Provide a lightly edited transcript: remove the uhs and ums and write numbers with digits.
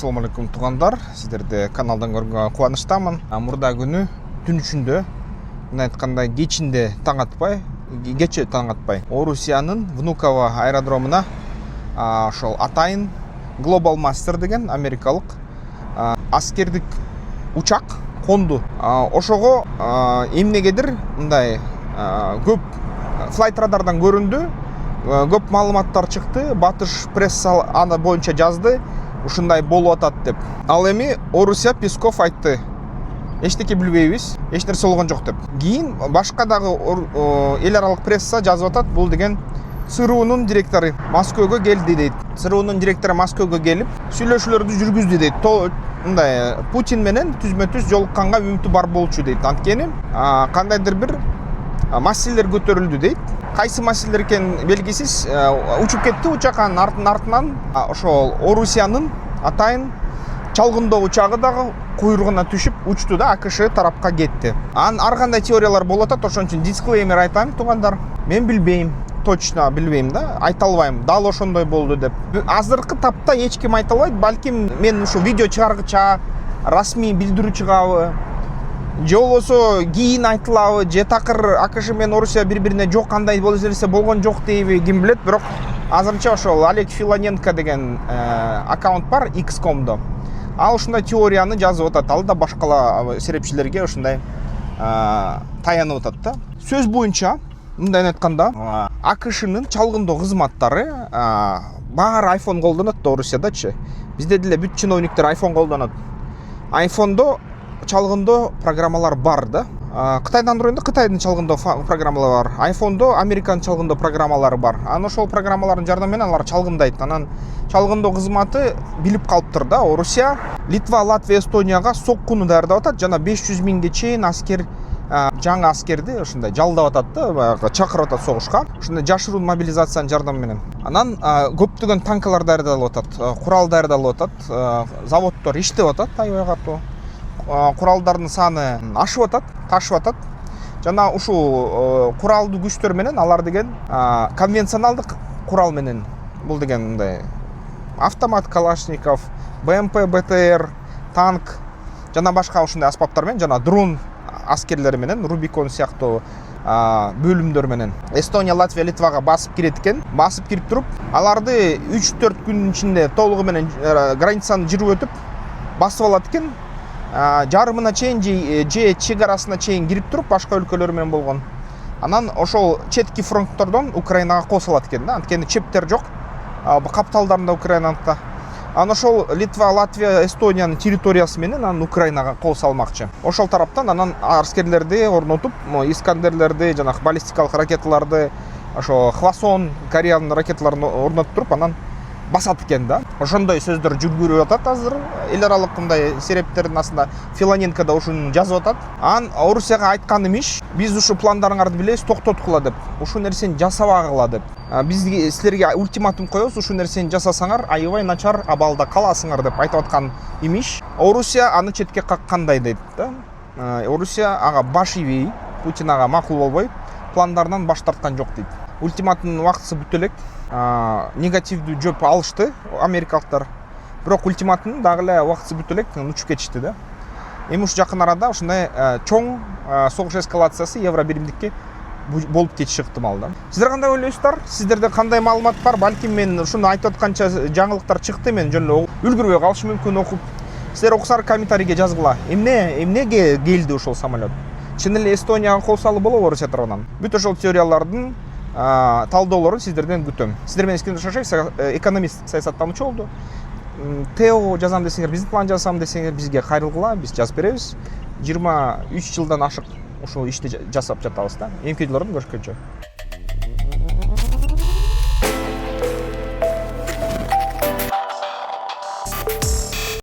Assalamu алейкум тугандар. Сиздерди каналдан көргөнгө кубанычтамын. Мурда күнү түн ичинде, мына айткандай кечинде таң атпай, кече таң атпай, Орусиянын Внуково аэродромуна ошол атайын Global Master деген америкалык аскердик учак конду. Ошого эмнегедир мындай көп флайт радардан көрүндү. Көп маалыматтар чыкты. Батыш пресса аны боюнча жазды. Ушундай болуп атат деп. Ал эми Орусия Песков айтты. Эчтеке билбейбиз, эч нерсе болгон жок деп. Кийин башка дагы эл аралык пресса жазып атат. Бул деген ЦРУнун директору Москвага келди дейт. ЦРУнун директору Москвага келип, сүйлөшүүлөрдү жүргүздү дейт. Мындай Путин менен түзмө-түз жолукканга үмүтү бар болчу дейт. Анткени кандайдыр бир маселелер көтөрүлдү дейт. Кайсы маселелер экен белгисиз. Учуп кетти учак, артынан ошол Орусиянын атайын чалгындоо учагы дагы куйругуна түшүп учту да АКШ тарапка кетти. Ар кандай теориялар болуп атат, ошон үчүн дисклеймер айтайм тугандар. Мен билбейм, точно билбейм да, айта албайм. Дал ошондой болду деп. Азыркы тапта эч ким айта албайт. Балким мен ушу видео чыгаргыча расмий билдирүү чыгабы, же болбосо кийин айтылабы, же такыр АКШ менен Орусия бири-бирине жок кандай боло берсе болгон жок дейби, ким билет. Бирок азырынча ошол Олег Филоненко деген аккаунт бар X.com'до. Ал ушундай теорияны жазып атат. Ал да башкала серепчилерге ушундай таянып атат да. Сөз боюнча, мындай айтканда, АКШнын чалгындоо кызматтары баары iPhone колдонот да Орусиядачы. Бизде деле бүт чиновниктер iPhone колдонот. iPhone'до чалгындоо программалар бар да. Кытайдын Android'да Кытайдын чалгындоо программалары бар. iPhone'до Американын чалгындоо программалары бар. Аны ошол программалардын жардамы менен алар чалгындайт. Анан чалгындоо кызматы билип калыптыр да. Орусия Литва, Латвия, Эстонияга соккуну даярдап атат. Жана 500 миңге чейин аскер, жаңы аскерди ошондой жалдап атат да, чакырып атат согушка. Ошондой жашыруун мобилизациянын жардамы менен. Анан көптөгөн танкалар даярдалып атат, курал даярдалып атат, заводдор иштеп атат аябай катуу. Куралдардын саны ашып атат, ташып атат. Жана ушул куралдуу күчтөр менен алар деген конвенционалдык курал менен, бул деген мындай автомат Калашников, БМП, БТР, танк жана башка ушундай аспаптар менен, жана дрон аскерлери менен, Рубикон сыяктуу бөлүмдөр менен Эстония, Латвия, Литвага басып кирет экен. Басып кирип туруп, аларды 3-4 күнүн ичинде толугу менен границаны жүрүп өтүп басып алат экен. Жарымына чейин же чек арасына чейин кирип туруп башка өлкөлөр менен болгон. Анан ошол четки фронттордон Украинага косулат экен да. Анткени чептер жок капталдарында Украинада. Анан ошол Литва, Латвия, Эстониянын территориясы менен анан Украинага кол салмакчы. Ошол тараптан анан аскерлерди орнотуп, Искандерлерди, жанагы баллистикалык ракеталарды, ошо Хвасон, Кореянын ракеталарын орнотуп туруп анан басат экен да. Ошондой сөздөр жүргүрүп атат азыр. Эл аралык мындай серептердин астында Филоненко да ушуну жазып атат. Анан Орусияга айткан имиш, биз ушу пландарыңарды билебиз, токтоткула деп. Ушу нерсени жасабагыла деп. Биз силерге ультиматум коебуз, ушу нерсени жасасаңар аябай начар абалда каласыңар деп айтып аткан имиш. Орусия аны четке каккандай дейт да. Орусия ага баш ийбей, Путин ага макул болбой, пландарынан баш тарткан жок дейт. Ультиматумдун убактысы бүтө элек. Негативдүү жооп алышты америкалыктар. Бирок ультиматумдун дагы эле убактысы бүтө элек, учуп кетишти да. Эми ушу жакын арада ушундай чоң согуш эскалациясы евро биримдикке болуп кетиши ыктымал да. Сиздер кандай ойлойсуздар? Сиздерде кандай маалымат бар? Балким мен ушуну айтып атканча жаңылыктар чыкты, мен жөн эле үлгүрбөй калышым мүмкүн окуп. Сиздер окусаңар комментарийге жазгыла. Эмнеге келди ошол самолет? Чын эле Эстонияга кол салып болобу Орусия тарабынан? Бүт ошол теориялардын талдоолорун сиздерден күтөм. Сиздер менен Искендер Шашаев, экономист, саясаттануучу болду. ТО жазам десеңер, бизнес план жазам десеңер, бизге кайрылгыла, биз жазып беребиз. 23 жылдан ашык ушул ишти жасап жатабыз да. Эми видеолордон көрүшкөнчө.